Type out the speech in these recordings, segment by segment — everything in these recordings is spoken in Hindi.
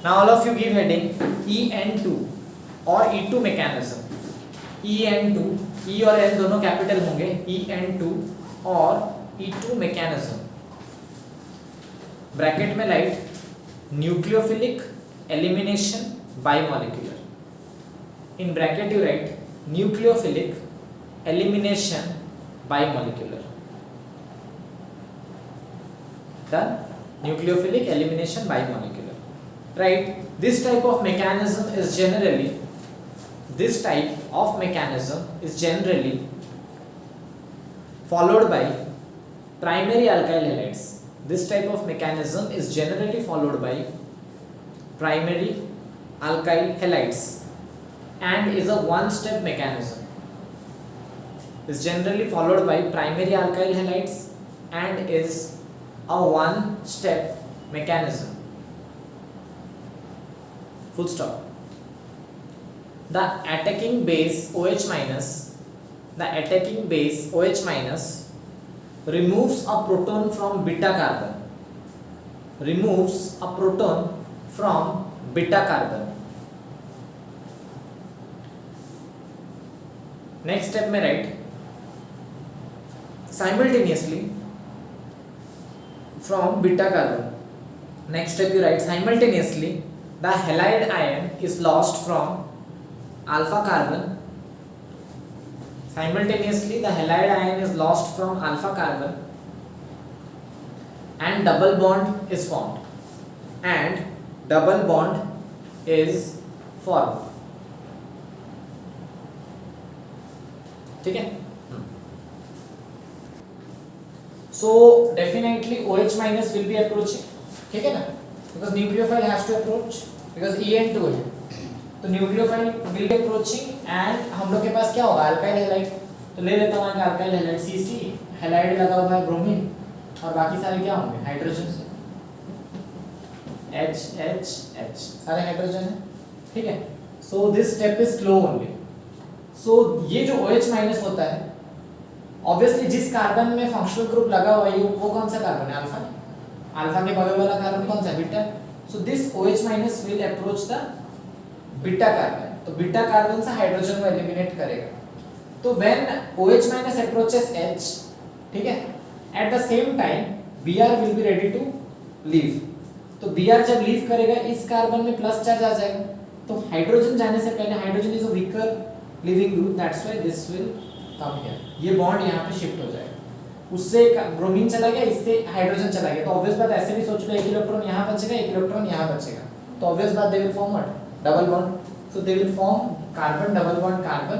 Now all of you give heading EN2 or E2 mechanism. EN2, E और N दोनों कैपिटल होंगे, EN2 और E2 mechanism. ब्रैकेट में write nucleophilic elimination bimolecular. In bracket you write nucleophilic elimination bimolecular. Done? Nucleophilic elimination bimolecular. Right? This type of mechanism is generally followed by primary alkyl halides. This type of mechanism is generally followed by primary alkyl halides and is a one-step mechanism. Is generally followed by primary alkyl halides and is a one-step mechanism. Full stop. The attacking base OH minus removes a proton from beta carbon. Next step में write simultaneously from beta carbon. Next step you write simultaneously the halide ion is lost from alpha carbon. Simultaneously the halide ion is lost from alpha carbon and double bond is formed. ठीक है. So definitely OH minus will be approaching. ठीक है ना, because nucleophile has to approach because EN2 है तो nucleophile will be approaching and हम लोग के पास क्या होगा alkyl halide. तो ले लेता हूँ alkyl halide CC halide लगा हुआ है ब्रोमीन और बाकी सारे क्या होंगे हाइड्रोजन से H सारे हाइड्रोजन है. ठीक है. So this step is slow only. So ये जो OH माइनस होता है ऑब्वियसली जिस कार्बन में फंक्शनल ग्रुप लगा हुआ है वो कौन सा कार्बन है अल्फा. अल्फा के बगल वाला कार्बन कौन सा है beta. So this OH minus will approach the beta carbon. तो बीटा कार्बन से हाइड्रोजन को एलिमिनेट करेगा. तो when OH minus approaches H, ठीक है, at the same time Br will be ready to leave. तो Br जब लीव करेगा इस कार्बन में प्लस चार्ज आ जाएगा. तो हाइड्रोजन जाने से पहले hydrogen is a weaker leaving group, that's why this will come here. ये बॉन्ड यहाँ पे शिफ्ट हो जाएगा. उससे ब्रोमीन चला गया, इससे हाइड्रोजन चला गया. तो ऑब्वियस बात ऐसे भी सोच लो एक इलेक्ट्रॉन यहाँ बचेगा एक इलेक्ट्रॉन यहाँ बचेगा. तो ऑब्वियस बात they will form what double bond. So they will form carbon double bond carbon.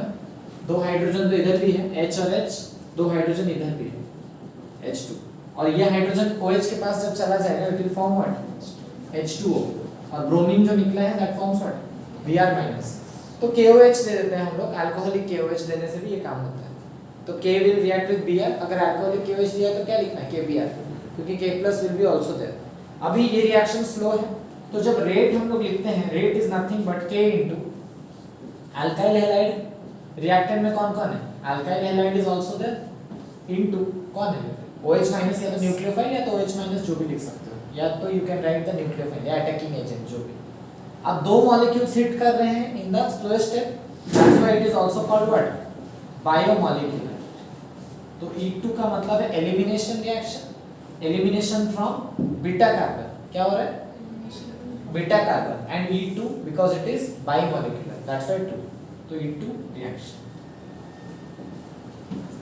दो हाइड्रोजन तो इधर भी है H और H, दो हाइड्रोजन इधर भी है H2. और ये हाइड्रोजन OH के पास जब चला जाएगा it will form what H2O. और ब्रोमीन जो निकला है that forms what Br minus. तो KOH दे देते हैं हम लोग. अल्कोहलिक KOH देने से भी ये काम होता है. तो K will react with Br. अगर अल्कोहलिक KOH दिया तो क्या लिखना है KBr, क्योंकि K plus will be also there. अभी ये रिएक्शन स्लो है तो जब रेट हम लोग लिखते हैं rate is nothing but K into alkyl halide. Reactant में कौन कौन है alkyl halide is also there into कौन है OH माइनस या तो न्यूक्लियोफाइल या तो OH माइनस जो भी लिख सकते हो, या तो you can write the nucleophile या अटैकिंग एजेंट जो भी. अब दो मॉलिक्यूल्स हिट कर रहे हैं in the slowest step, that's why it is also called what biomolecular. तो E2 का मतलब है elimination reaction, elimination from beta carbon. क्या हो रहा है beta carbon. And E2 because it is biomolecular that's why 2. तो E2 रिएक्शन.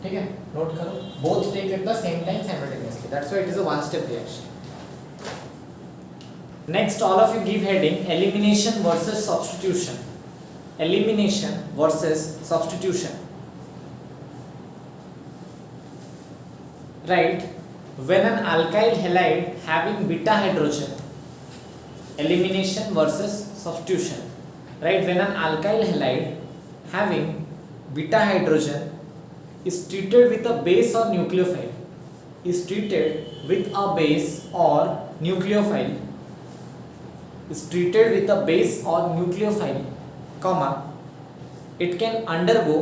ठीक है, नोट करो. Both take at the same time simultaneously, that's why it is a one step reaction. Next all of you give heading elimination versus substitution. Elimination versus substitution. Right, when an alkyl halide having beta hydrogen, elimination versus substitution. Right, when an alkyl halide having beta hydrogen is treated with a base or nucleophile, is treated with a base or nucleophile, is treated with a base or nucleophile, comma, it can undergo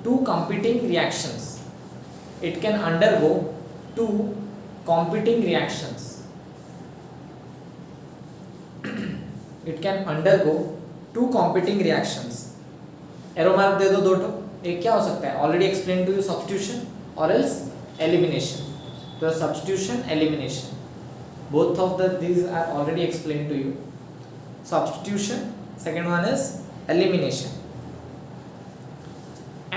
two competing reactions. It can undergo two competing reactions. It can undergo two competing reactions. Arrow mark दे दो दो टो। एक क्या हो सकता है, already explain to you, substitution और एल्स एलिमिनेशन। तो substitution elimination, both of these are already explained to you. Substitution, second one is elimination.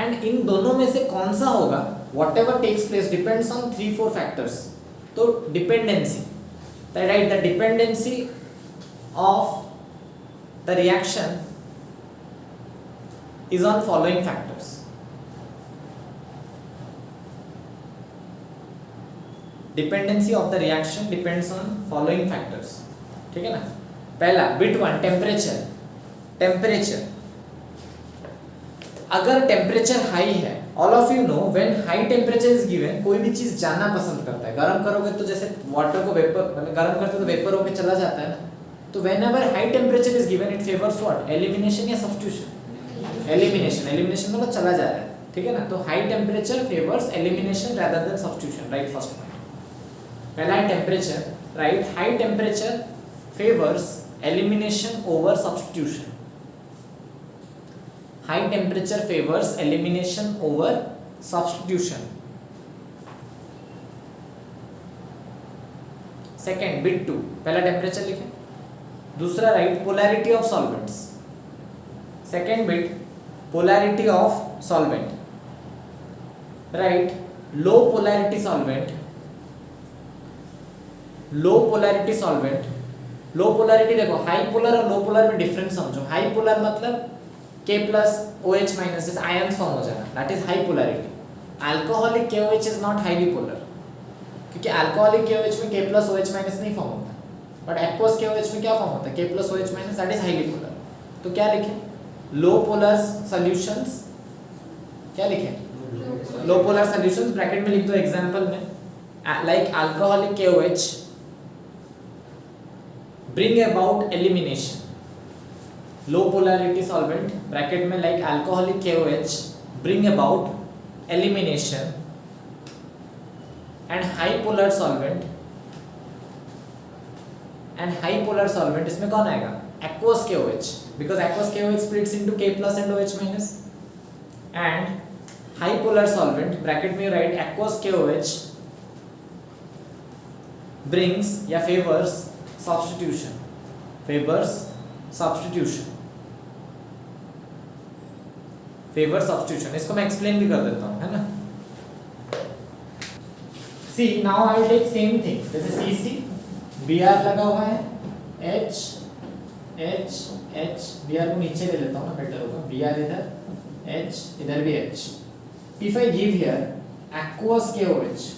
And इन दोनों में से कौन सा होगा, whatever takes place depends on 3-4 factors. तो dependency, right, the dependency of the reaction is on following factors. Dependency of the reaction depends on following factors, ठीक है ना। पहला बिट 1 टेम्परेचर। टेम्परेचर, अगर टेम्परेचर हाई है, all of you know when high temperature is given, कोई भी चीज जानना पसंद करता है। गर्म करोगे तो जैसे वाटर को वेपर, मतलब गर्म करते तो वेपर होके चला जाता है ना। तो whenever high temperature is given it favours what, elimination या सब्स्टिट्यूशन। एलिमिनेशन, एलिमिनेशन मतलब चला जा रहा है, ठीक है ना। तो high temperature favours elimination rather than substitution, right. First point पहला है temperature, right. High temperature favours elimination over substitution. High temperature favours elimination over substitution. Second bit 2, पहला टेम्परेचर लिखें, दूसरा right polarity of solvents. Second bit polarity of solvent, right. Low polarity solvent, low polarity solvent, low polarity देखो, हाई पोलर और लो पोलर में डिफरेंस समझो। हाई पोलर मतलब K प्लस OH माइनस, जैसे आयंस फॉर्म हो जाना, that is high polarity. Alcoholic KOH is not highly polar, क्योंकि अल्कोहलिक KOH में K प्लस OH माइनस नहीं फॉर्म होता, बट एक्वस KOH में क्या फॉर्म होता है, K plus OH minus, that is highly polar. तो क्या लिखें, लो पोलर सॉल्यूशंस, क्या लिखें, लो पोलर सॉल्यूशंस, ब्रैकेट में लिख दो एग्जांपल में, like alcoholic KOH bring about elimination. Low polarity solvent bracket में like alcoholic KOH bring about elimination, and high polar solvent, and high polar solvent इसमें कौन आएगा, aqueous KOH, because aqueous KOH splits into K plus and OH minus, and high polar solvent bracket में write aqueous KOH brings या favors substitution, favors substitution, favors substitution। इसको मैं एक्सप्लेन भी कर देता हूँ, है ना। See now I will take same thing, जैसे CC Br लगा हुआ है, H H H, Br को नीचे ले लेता हूँ ना, बेटर होगा। Br इधर, H इधर भी H। If I give here aqueous KOH,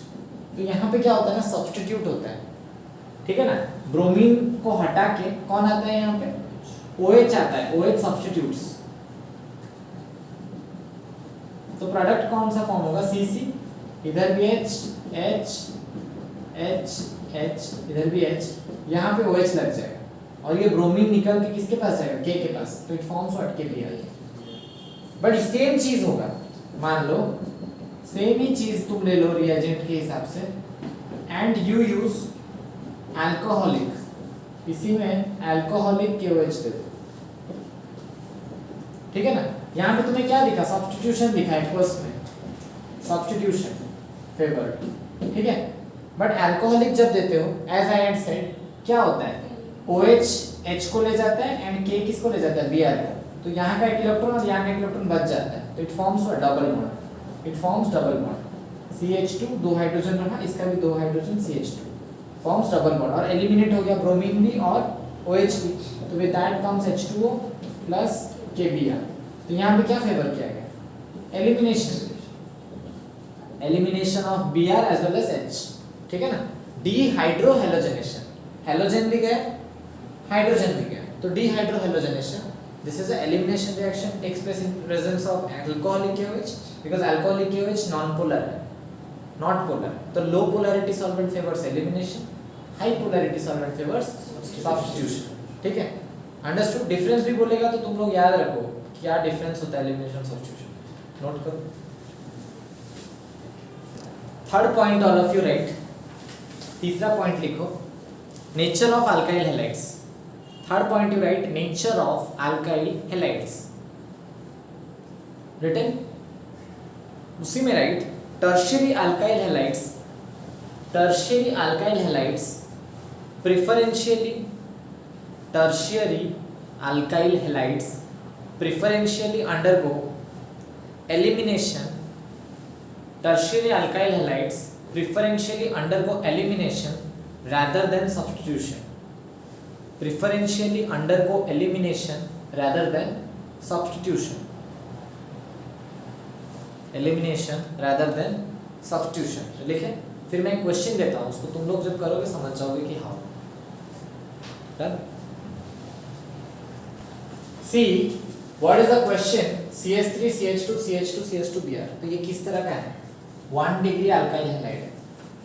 तो यहाँ पे क्या होता है ना, सब्स्टिट्यूट होता है, ठीक है ना। ब्रोमीन को हटा के कौन आता है यहाँ पे, OH आता है, OH सब्स्टिट्यूट्स। तो प्रोडक्ट कौन सा फॉर्म होगा, CC, इधर भी H H H H, इधर भी H, यहाँ पे OH लग जाएगा और ये ब्रोमीन निकल के किसके पास जाएगा, K के पास। तो it forms what, KBr। But same चीज होगा, मान लो सेम ही चीज तुम ले लो रिएजेंट के हिसाब से, एंड यू यूज अल्कोहलिक, इसी में अल्कोहलिक KOH दे दो, ठीक है ना। यहाँ पे तुम्हें क्या लिखा, सब्स्टिट्यूशन लिखा है फर्स्ट में, सब्स्टिट्यूशन फेवर्ड, ठीक है। बट अल्कोहलिक जब देते हो, एज आई हैड सेड, क्या होता है, OH H को ले जाता है एंड K किसको ले जाता है, Br को। तो यहाँ का एक इलेक्ट्रॉन और यहाँ का एक इलेक्ट्रॉन बच जाता है, तो it forms double bond, it forms double bond. CH2 दो हाइड्रोजन रहा, इसका भी दो hydrogen, CH2 forms double bond, और एलिमिनेट हो गया ब्रोमीन भी और OH भी। तो with that comes H2O plus KBr। तो यहाँ पे क्या फेवर किया गया, elimination, elimination of Br as well as H, ठीक है ना। डीहाइड्रोहेलोजनेशन, हेलोजन भी गया, हाइड्रोजन भी गया, तो डीहाइड्रोहेलोजनेशन, this is a elimination reaction takes place in presence of alcoholic KOH, because alcoholic KOH non-polar है, not polar। तो low polarity solvent favors elimination, high polarity solvent favors substitution, ठीक है। अंडरस्टूड। डिफरेंस भी बोलेगा तो तुम लोग याद रखो क्या डिफरेंस होता है एलिमिनेशन सब्स्टिट्यूशन, नोट करो। Third point all of you write, तीसरा पॉइंट लिखो, nature of alkyl halides. Third point you write nature of alkyl halides written, उसी में write tertiary alkyl halides, tertiary alkyl halides preferentially, tertiary alkyl halides preferentially undergo elimination, tertiary alkyl halides preferentially undergo elimination rather than substitution, preferentially undergo elimination rather than substitution, elimination rather than substitution. लिखे, फिर मैं एक क्वेश्चन देता हूँ, उसको तुम लोग जब करोगे समझ जाओगे कि हाँ done. See, what is the question? CH3, CH2, CH2, CH2, Br. तो ये किस तरह का है? 1 डिग्री अल्काइल हैलाइड है.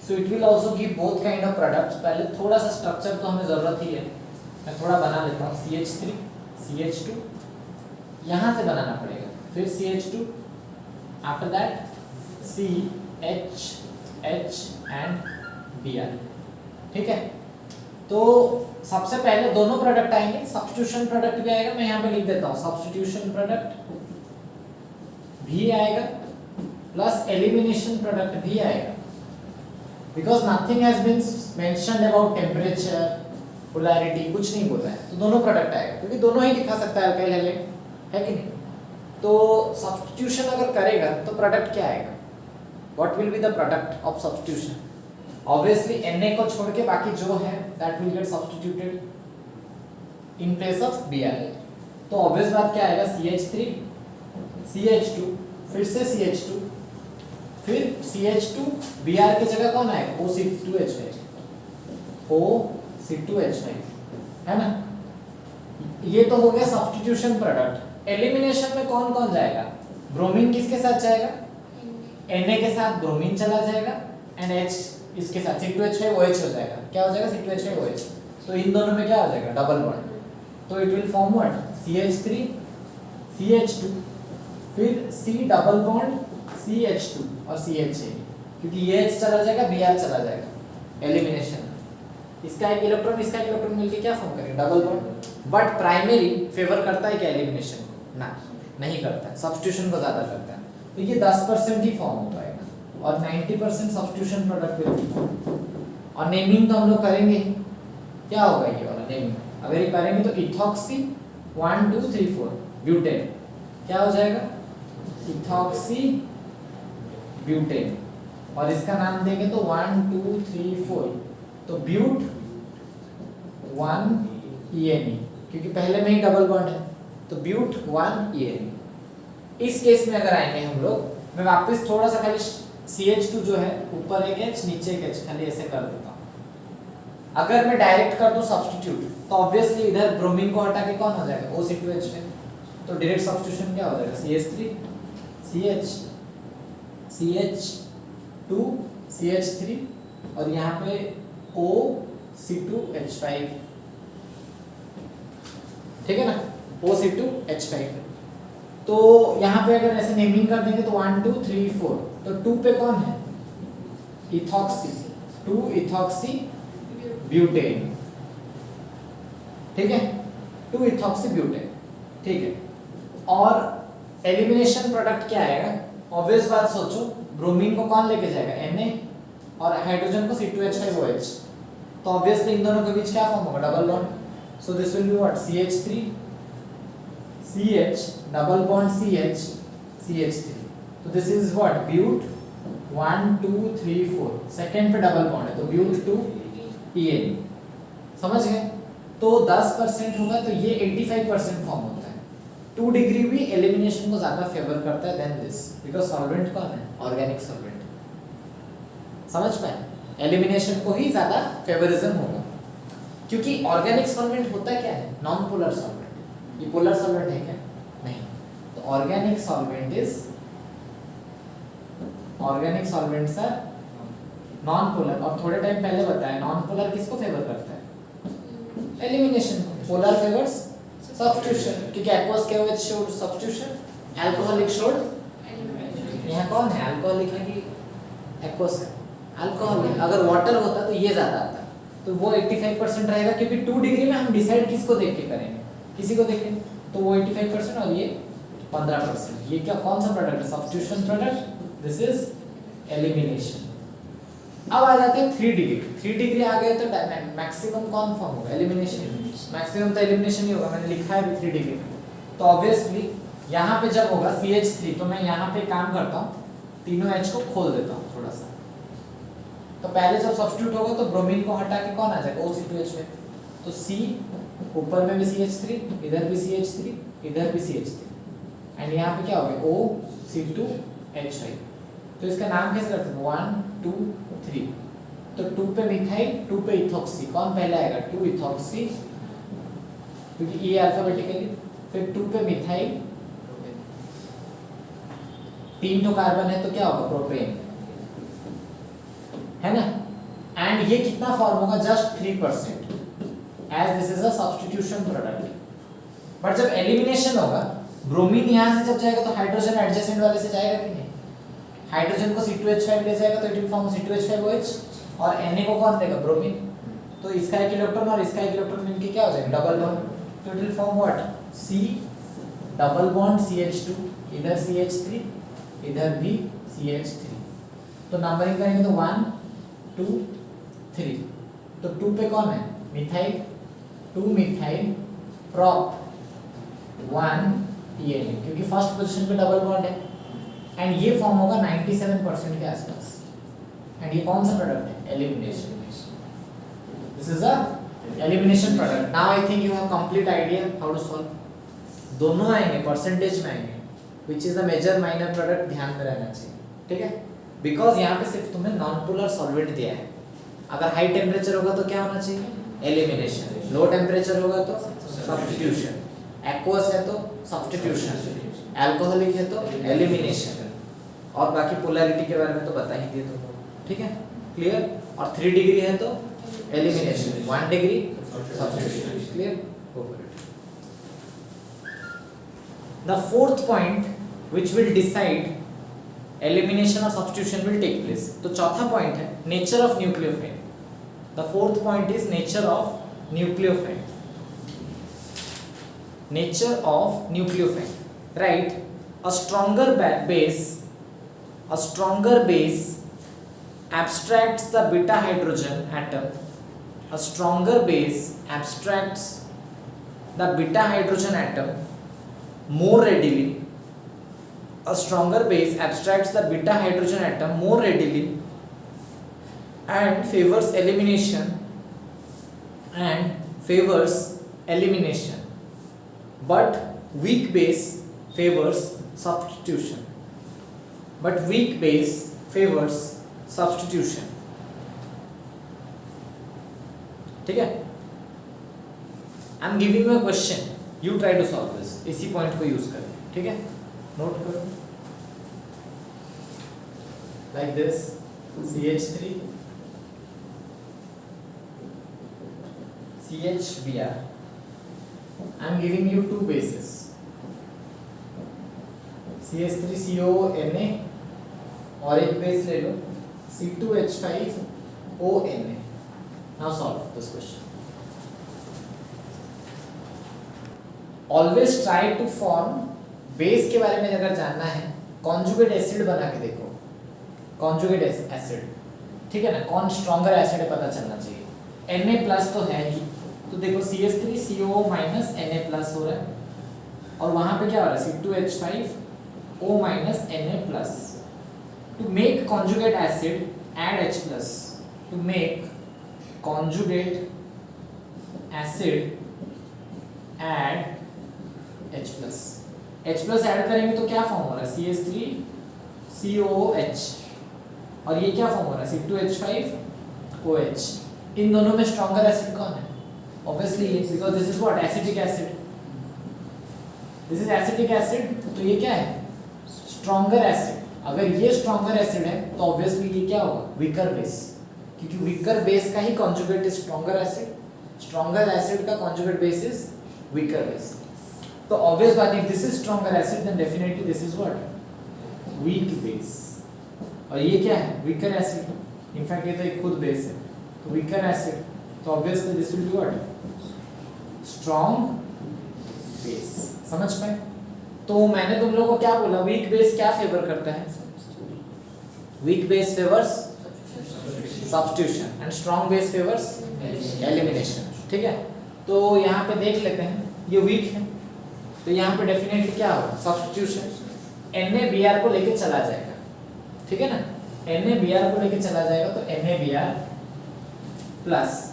So it will also give both kind of products. पहले थोड़ा सा स्ट्रक्चर तो हमें जरूरत ही है. मैं थोड़ा बना लेता हूँ. CH3, CH2, यहाँ से बनाना पड़ेगा. फिर CH2, after that CH, H and Br. ठीक है? तो सबसे पहले दोनों प्रोडक्ट आएंगे, सब्स्टिट्यूशन प्रोडक्ट भी आएगा, मैं यहाँ पे लिख देता हूँ सब्स्टिट्यूशन प्रोडक्ट भी आएगा प्लस एलिमिनेशन प्रोडक्ट भी आएगा, because nothing has been mentioned about temperature polarity, कुछ नहीं बोला है, तो दोनों प्रोडक्ट आएगा क्योंकि दोनों ही दिखा सकता है अल्काइल हैलाइड, है कि नहीं. तो सब्स्टिट्यूशन अगर करेगा तो प्रोडक्ट क्या आएगा, what will be the product of substitution. Obviously Na को छोड़ के बाकी जो है that will get substituted in place of Br. तो obvious बात क्या आएगा, CH3, CH2, फिर से CH2, फिर CH2, Br की जगह कौन आएगा, OC2H5, OC2H5, है ना. ये तो हो गया सब्स्टिट्यूशन प्रोडक्ट. एलिमिनेशन में कौन कौन जाएगा, ब्रोमीन किसके साथ जाएगा, Na के साथ ब्रोमीन चला जाएगा एंड H इसके साथ C2H5 OH हो जाएगा. क्या हो जाएगा, C2H5 OH. तो इन दोनों में क्या हो जाएगा, डबल बॉन्ड. तो it will form what, CH3, CH2, फिर C डबल बॉन्ड CH2 और CH8, क्योंकि ये H चला जाएगा, Br चला जाएगा. एलिमिनेशन, इसका एक इलेक्ट्रॉन इसका एक इलेक्ट्रॉन मिलके क्या फॉर्म करेगा, double bond. But primary favour करता है क्या एलिमिनेशन को, ना नहीं करता है, सब्स्टिट्यूशन को ज्यादा करता है. तो ये 10% ही फॉर्म हो पाएगा और 90% सब्स्टिट्यूशन प्रोडक्ट विल बी. और नेमिंग तो हम लोग करेंगे, क्या होगा ये वाला नेमिंग, अगर ये करेंगे तो इथॉक्सी 1 2 3 4 ब्यूटेन, क्या हो जाएगा, इथॉक्सी ब्यूटेन. और इसका नाम देंगे तो 1 2 3 4, तो ब्यूट 1 ENE, क्योंकि पहले में ही डबल बॉन्ड है, तो ब्यूट 1 ENE. इस केस में अगर आएंगे हम लोग, मैं वापस थोड़ा सा खाली CH2 जो है ऊपर एक H नीचे एक H खाली ऐसे कर देता हूँ. अगर मैं डायरेक्ट कर दूं सब्स्टिट्यूट तो ऑब्वियसली इधर ब्रोमीन को हटा के कौन हो जाएगा, OC2H5. तो डायरेक्ट सब्स्टिट्यूशन क्या हो जाएगा, CH3 CH CH2 CH3 और यहाँ पे OC2H5, ठीक है ना, OC2H5. तो यहाँ पे अगर ऐसे नेमिंग कर देंगे तो 1 2 3 4, तो 2 पे कौन है, इथॉक्सी, 2 इथॉक्सी ब्यूटेन, ठीक है, 2 इथॉक्सी ब्यूटेन, ठीक है. और एलिमिनेशन प्रोडक्ट क्या आएगा, ऑब्वियस बात सोचो, ब्रोमीन को कौन लेके जाएगा, Na, और हाइड्रोजन को C2H5 OH. तो ऑब्वियसली इन दोनों के बीच क्या फॉर्म होगा, double bond. So this will be what, CH3 CH double bond CH CH3. तो this is what, bute 1 2 3 4, second पे डबल बॉन्ड है तो ब्यूट 2 ENE. समझ गए. तो 10% होगा तो ये 85% फॉर्म होता है. 2 डिग्री भी एलिमिनेशन को ज्यादा फेवर करता है देन दिस, बिकॉज सॉल्वेंट कौन है, ऑर्गेनिक सॉल्वेंट. समझ पाए, एलिमिनेशन को ही ज्यादा फेवरिज्म होगा, क्योंकि ऑर्गेनिक सॉल्वेंट होता क्या है, नॉन पोलर सॉल्वेंट. ये पोलर सॉल्वेंट है क्या, नहीं. तो organic solvent sir non polar. और थोड़े टाइम पहले बताया नॉन पोलर किसको फेवर करता है, एलिमिनेशन को. पोलर फेवर्स सब्स्टिट्यूशन, क्योंकि एक्वस के विच शोड सब्स्टिट्यूशन, अल्कोहलिक शोड, यहाँ कौन है, अल्कोहलिक है कि एक्वस है, अल्कोहलिक. अगर वाटर होता तो ये ज्यादा आता, तो वो 85% रहेगा, क्योंकि 2 डिग्री में हम डिसाइड किसको देख के करेंगे, किसी को देख के, तो वो 85% और ये 15%। ये क्या कौन सा प्रोडक्ट है, substitution product, this is elimination. अब आ जाते हैं 3 डिग्री। 3 डिग्री आ गए तो मैक्सिमम कौन फॉर्म होगा, एलिमिनेशन। मैक्सिमम तो एलिमिनेशन ही होगा, मैंने लिखा है भी 3 डिग्री। तो ऑब्वियसली यहाँ पे जब होगा CH3, तो मैं यहाँ पे काम करता हूँ, तीनों H को खोल देता हूँ थोड़ा सा। तो पहले जब सब्स्टिट्यूट होगा तो ब्रोमीन को हटा के कौन आ जाएगा, OC2H में। तो C ऊपर में भी CH3, इधर भी CH3, इधर भी CH3, एंड यहाँ पे क्या हो गया OC2H5। तो इसका नाम कैसे करते हैं, 1 2 3। तो 2 पे मिथाइल, 2 पे इथॉक्सी, कौन पहले आएगा, 2 इथॉक्सी, क्योंकि ये अल्फाबेटिकली। फिर 2 पे मिथाइल, 3 तो कार्बन है तो क्या होगा, प्रोपेन, है ना। एंड ये कितना फॉर्म होगा, just 3%, as this is a substitution product. But जब एलिमिनेशन होगा, ब्रोमीन यहाँ से जब जाएगा तो हाइड्रोजन एडजेसेंट वाले से जाएगा कि नहीं, हाइड्रोजन को C2H5 ले जाएगा तो इट विल फॉर्म C2H5OH, और Na को कौन देगा, ब्रोमीन। तो इसका एक इलेक्ट्रॉन और इसका एक इलेक्ट्रॉन मिलके क्या हो जाएगा, डबल बॉन्ड। तो it will form what, C double bond CH2, इधर CH3, इधर भी CH3। तो नंबरिंग करेंगे तो 1 2 3। तो 2 पे कौन है, मिथाइल, 2 मिथाइल प्रॉप 1 PNA, क्योंकि फर्स्ट पोजीशन पे डबल बॉन्ड है। एंड ये फॉर्म होगा 97% के आसपास। एंड ये कौन सा प्रोडक्ट है, elimination. This is a elimination product. Now I think you have complete idea how to solve. दोनों आएंगे, परसेंटेज में आएंगे, which is the major minor product, ध्यान में रहना चाहिए, ठीक है। बिकॉज यहाँ पे सिर्फ तुम्हें नॉन पोलर सॉल्वेंट दिया है। अगर हाई टेम्परेचर होगा तो क्या होना चाहिए, एलिमिनेशन। लो टेम्परेचर होगा तो सब्स्टिट्यूशन। एक्वस है तो सब्स्टिट्यूशन, अल्कोहलिक है तो एलिमिनेशन, और बाकी पोलैरिटी के बारे में तो बता ही दिए तुमको, ठीक है, क्लियर। और 3 डिग्री है तो elimination, 1 degree substitution, clear, go for it. The fourth point which will decide elimination or substitution will take place. तो चौथा पॉइंट है nature of nucleophile. The fourth point is nature of nucleophile. Nature of nucleophile, right? A stronger base abstracts the beta hydrogen atom. A stronger base abstracts the beta hydrogen atom more readily. A stronger base abstracts the beta hydrogen atom more readily and favors elimination. But weak base favors substitution. ठीक है, I am giving you a question, you try to solve this. इसी पॉइंट को यूज करें, ठीक है, नोट करो। Like this, CH3 CHBr. I am giving you 2 bases, CH3CONA, और एक बेस ले लो C2H5ONA. Now solve this question. Always try to form, base के बारे में अगर जानना है, कॉन्जुगेट एसिड बना के देखो, कॉन्जुगेट एसिड, ठीक है ना, कौन स्ट्रॉन्गर एसिड है पता चलना चाहिए। Na+ तो है ही, तो देखो CH3CO- Na+ हो रहा है, और वहां पे क्या हो रहा है, C2H5O- Na+. To make conjugate acid, add H+. To make conjugate acid, add H+. H+ add करेंगे तो क्या फॉर्म हो रहा है, CH3COOH, और ये क्या फॉर्म हो रहा है, C2H5OH. इन दोनों में स्ट्रॉन्गर एसिड कौन है, obviously because this is what, acetic acid, this is acetic acid, तो ये क्या है, स्ट्रॉन्गर एसिड. अगर ये स्ट्रॉन्गर एसिड है तो ऑब्वियसली ये क्या होगा, वीकर बेस, क्योंकि वीकर बेस का ही conjugate is stronger acid, stronger acid का conjugate base is weaker base. तो ऑब्वियस बात है, this is stronger acid then definitely this is what, weak base. और ये क्या है, वीकर एसिड, इनफैक्ट ये तो एक खुद बेस है, तो वीकर एसिड, तो obviously this will be what, strong base. समझ पाए? तो मैंने तुम लोगों को क्या बोला, वीक बेस क्या फेवर करता है? Weak base favours substitution and strong base favours elimination. ठीक है, तो यहाँ पे देख लेते हैं, ये वीक है तो यहाँ पे डेफिनेटली क्या होगा, सब्स्टिट्यूशन। Na को लेके चला जाएगा, ठीक है ना, Na को लेके चला जाएगा तो Na प्लस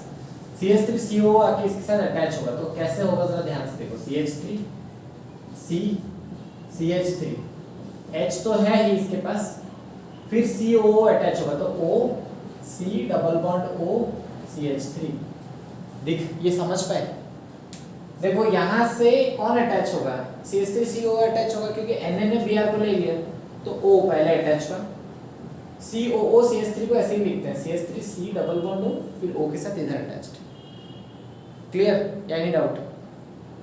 CH3CO आके इसके साथ अटैच होगा। तो कैसे होगा जरा ध्यान से देखो, CH3 CH3 H तो है ही इसके पास, फिर COO अटैच होगा तो O C double bond O CH3। दिख, ये समझ पाए? देखो यहाँ से कौन अटैच होगा, CH3CO अटैच होगा क्योंकि Na ने Br को ले लिया तो O पहले अटैच हुआ। COO CH3 को ऐसे ही लिखते हैं, CH3 C double bond O फिर O के साथ इधर अटैच्ड। क्लियर या एनी डाउट?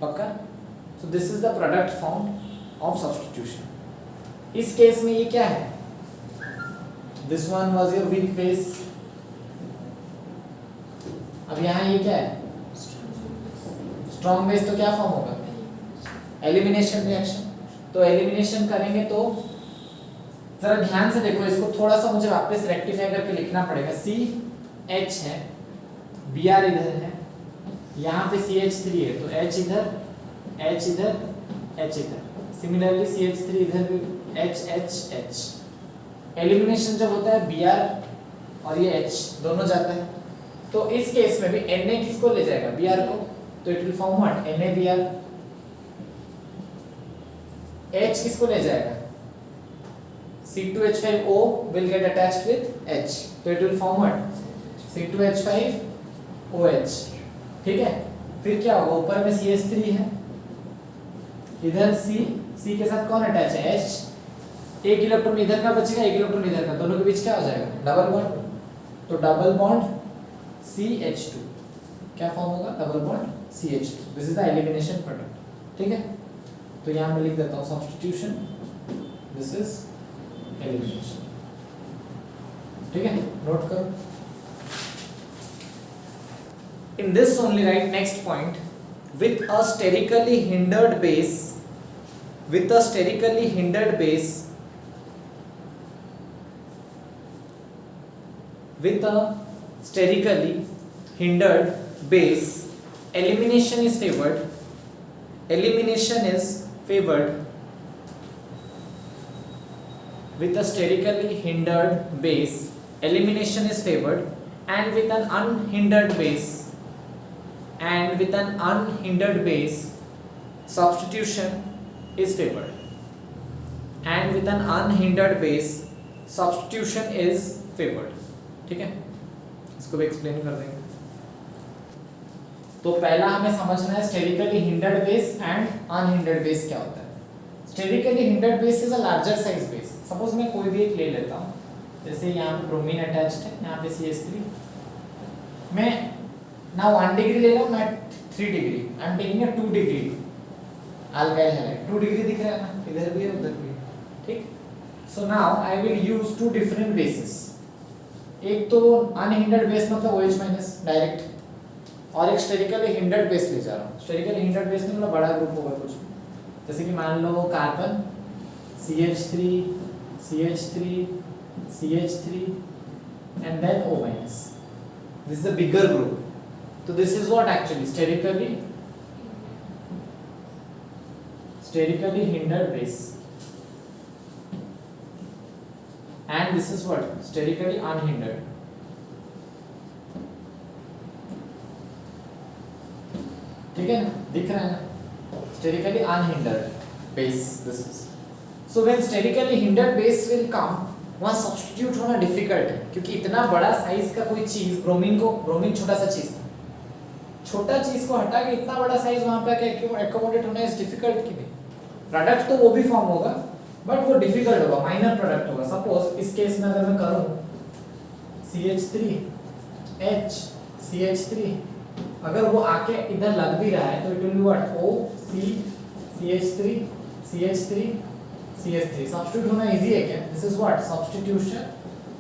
पक्का? So this is the product found of substitution. इस केस में ये क्या है, this one was your weak base. अब यहाँ ये क्या है, स्ट्रॉन्ग बेस। तो क्या फॉर्म होगा, एलिमिनेशन रिएक्शन। तो एलिमिनेशन करेंगे तो जरा ध्यान से देखो इसको, थोड़ा सा मुझे वापस रेक्टिफाई करके लिखना पड़ेगा। CH है, Br इधर है, यहाँ पे CH3 है तो H इधर, H इधर, H इधर। सिमिलरली CH3 इधर भी H H H। एलिमिनेशन जब होता है Br और ये H दोनों जाता है, तो इस केस में भी Na किसको ले जाएगा, Br को, तो it will form what, NaBr। H किसको ले जाएगा, C2H5O will get attached with H, तो it will form what, C2H5OH। ठीक है, फिर क्या होगा, ऊपर में CH3 है, इधर C के साथ कौन अटैच है, H। एक इलेक्ट्रॉन इधर का बचेगा, एक इलेक्ट्रॉन इधर का, दोनों के बीच क्या हो जाएगा, डबल बॉन्ड। तो डबल बॉन्ड CH2 क्या फॉर्म होगा, double bond CH2। This is the elimination product. ठीक है, तो यहाँ मैं लिख देता हूँ सब्स्टिट्यूशन, दिस इज एलिमिनेशन। ठीक है, नोट करो। In this only write next point, with a sterically hindered base, with a sterically hindered base, with a sterically hindered base, elimination is favored, elimination is favored. With a sterically hindered base, elimination is favored, and with an unhindered base, and with an unhindered base, substitution is favored, and with an unhindered base, substitution is favored. ठीक है, इसको भी एक्सप्लेन कर देंगे। तो पहला हमें समझना है sterically hindered base and unhindered base क्या होता है। Sterically hindered base is a larger size base. Suppose मैं कोई भी एक ले लेता हूँ, जैसे यहाँ पे ब्रोमीन अटैच्ड है, यहाँ पे CH3, मैं ना 1 डिग्री ले रहा हूँ ना 3 degree, I am taking a 2 degree alkyl halide. 2 degree दिख रहा है ना, इधर भी है उधर भी है। ठीक, so now I will use 2 different basis. एक तो अनहिंडर्ड बेस मतलब OH माइनस डायरेक्ट, और एक स्टेरिकली हिंडर्ड बेस ले जा रहा हूँ। स्टेरिकली हिंडर्ड बेस में मतलब बड़ा ग्रुप होगा कुछ, जैसे कि मान low carbon CH3 CH3 CH3 and then O minus. This is a bigger group. So this is what actually sterically hindered base, and this is what sterically unhindered. ठीक है ना, दिख रहा है ना, sterically unhindered base this is. So when sterically hindered base will come, वहाँ सब्स्टिट्यूट होना डिफिकल्ट है, क्योंकि इतना बड़ा साइज का कोई चीज, ब्रोमीन छोटा सा चीज था, छोटा चीज को हटा के इतना बड़ा साइज वहाँ पे एकोमोडेट होना इज डिफिकल्ट की नहीं। प्रोडक्ट तो वो भी फॉर्म होगा बट वो डिफिकल्ट होगा, माइनर प्रोडक्ट होगा। सपोज इस केस में अगर मैं करूँ CH3 H CH3, अगर वो आके इधर लग भी रहा है तो it will be what, O C CH3 CH3 CH3। Substitute होना इजी है क्या, this is what, substitution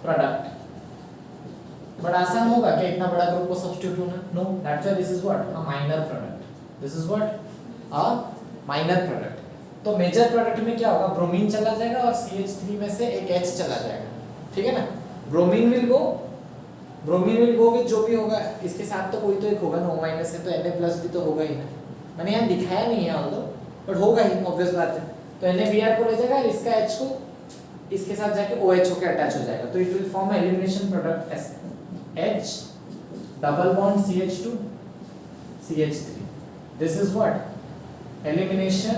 product. But आसान होगा क्या इतना बड़ा ग्रुप को सब्स्टिट्यूट होना? No, that's why this is what a minor product, this is what a minor product. तो मेजर प्रोडक्ट में क्या होगा, ब्रोमीन चला जाएगा और CH3 में से एक H चला जाएगा, ठीक है ना। ब्रोमीन विल गो विद जो भी होगा, इसके साथ तो कोई तो एक होगा ना, O- है तो Na+ भी तो होगा ही ना, मैंने यहाँ दिखाया नहीं है ऑल्दो, बट होगा ही, ऑब्वियस बात है। तो NaBr को ले जाएगा और इसका H को इसके साथ जाके OH होकर अटैच हो जाएगा, तो it will form elimination product S H double bond CH2 CH3, this is what elimination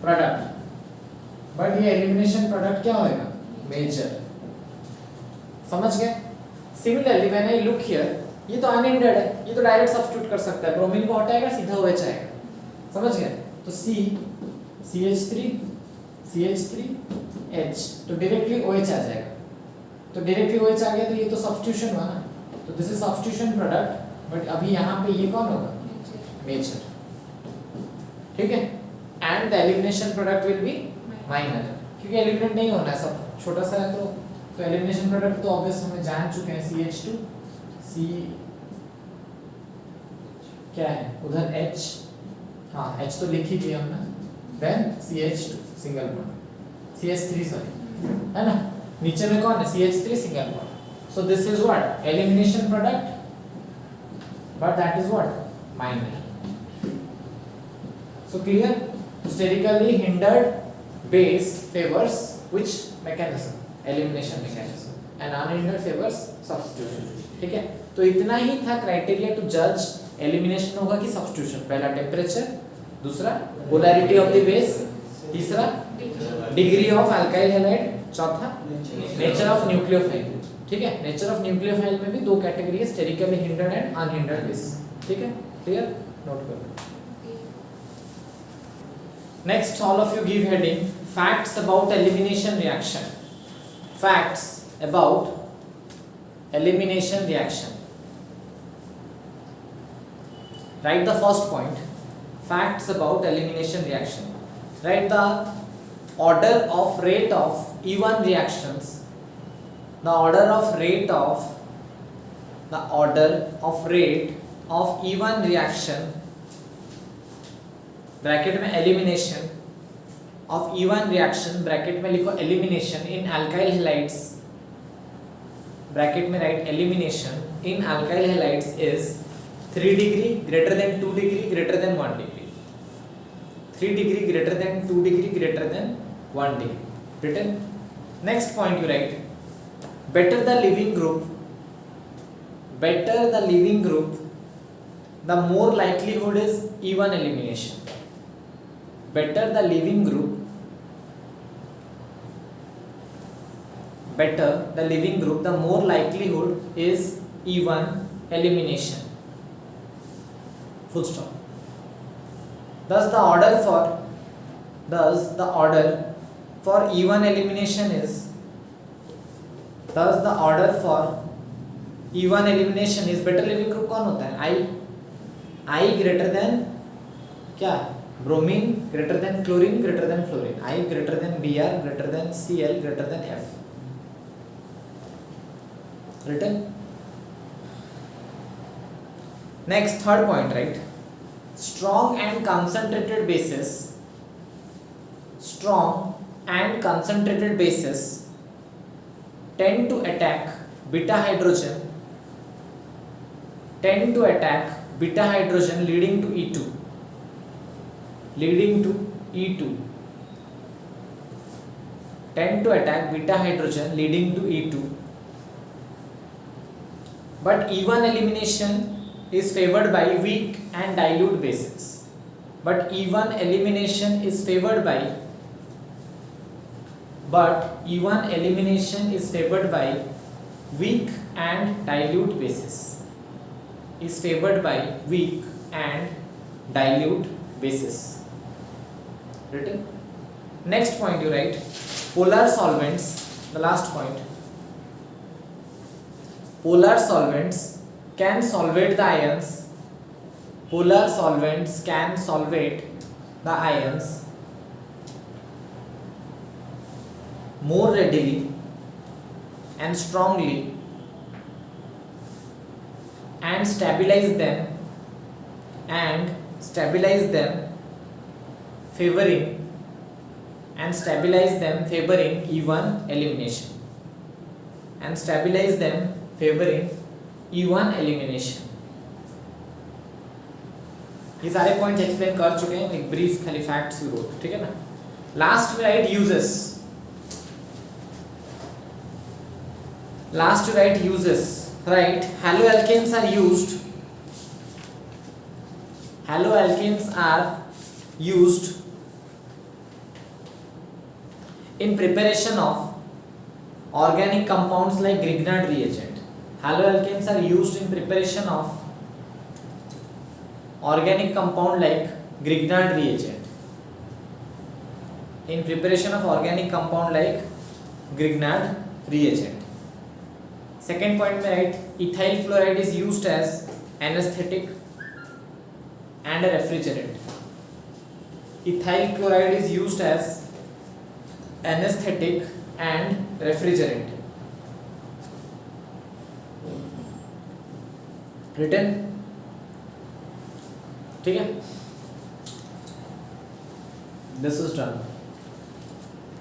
product. But ये एलिमिनेशन प्रोडक्ट क्या होगा, मेजर, समझ गए। Similarly when I look here, ये तो अनहिंडर्ड है, ये तो डायरेक्ट सब्स्टिट्यूट कर सकता है, ब्रोमीन को हटाएगा सीधा OH आएगा, समझ गए। तो C CH3 CH3 H, तो डायरेक्टली OH आ जाएगा, तो डायरेक्टली OH आ गया तो ये तो सब्स्टिट्यूशन हुआ ना, तो this is substitution product. But अभी यहाँ पे ये कौन होगा, मेजर, ठीक है। And the elimination product will be minor, क्योंकि एलिमिनेट नहीं होना है, सब छोटा सा है, तो एलिमिनेशन प्रोडक्ट तो ऑब्वियस हम जान चुके हैं, CH2 C क्या है उधर H, हाँ H तो लिख ही दिया हमने, then CH2 single bond, CH3 sorry, है ना, नीचे में कौन है CH3 single bond. So this is what elimination product, but that is what minor. So clear? Sterically hindered base favors which mechanism? Elimination mechanism. And unhindered favors substitution. ठीक है? तो इतना ही था क्राइटेरिया टू जज एलिमिनेशन होगा कि सब्स्टिट्यूशन। पहला टेम्परेचर, दूसरा पोलैरिटी ऑफ द बेस, तीसरा डिग्री ऑफ अल्काइल हैलाइड, चौथा नेचर ऑफ न्यूक्लियोफाइल। ठीक है? नेचर ऑफ न्यूक्लियोफाइल में भी दो कैटेगरी है, sterically hindered and unhindered base. ठीक है? क्लियर? नोट करो। Next, all of you give heading facts about elimination reaction. Facts about elimination reaction. Write the first point. Facts about elimination reaction. Write the order of rate of E1 reactions. The order of rate of E1 reaction. Bracket में elimination of E1 reaction, bracket में लिखो elimination in alkyl halides, bracket में write elimination in alkyl halides is 3 degree greater than 2 degree greater than 1 degree, 3 degree greater than 2 degree greater than 1 degree. Written. Next point you write better the living group the more likelihood is E1 elimination. Better the living group, the more likelihood is E1 elimination. Full stop. Thus the order for E1 elimination is better living group कौन होता है? I greater than क्या? Bromine greater than chlorine greater than fluorine, I greater than Br greater than Cl greater than F। Written. Next third point write strong and concentrated bases tend to attack beta hydrogen leading to E2 tend to attack beta hydrogen leading to E2, but E1 elimination is favored by weak and dilute bases. Weak and dilute bases. Written. Next point you write polar solvents, the last point. Polar solvents can solvate the ions more readily and strongly and stabilize them favoring E1 elimination ये सारे पॉइंट्स एक्सप्लेन कर चुके हैं, एक ब्रीफ खाली फैक्ट्स ही रोट, ठीक है ना। लास्ट में write uses, write halo alkanes are used in preparation of organic compounds like Grignard reagent. Haloalkanes are used in preparation of organic compound like Grignard reagent. Second point में right, ethyl chloride is used as anesthetic and a refrigerant. Ethyl chloride is used as anesthetic and refrigerant. Written, ठीक है, this is done.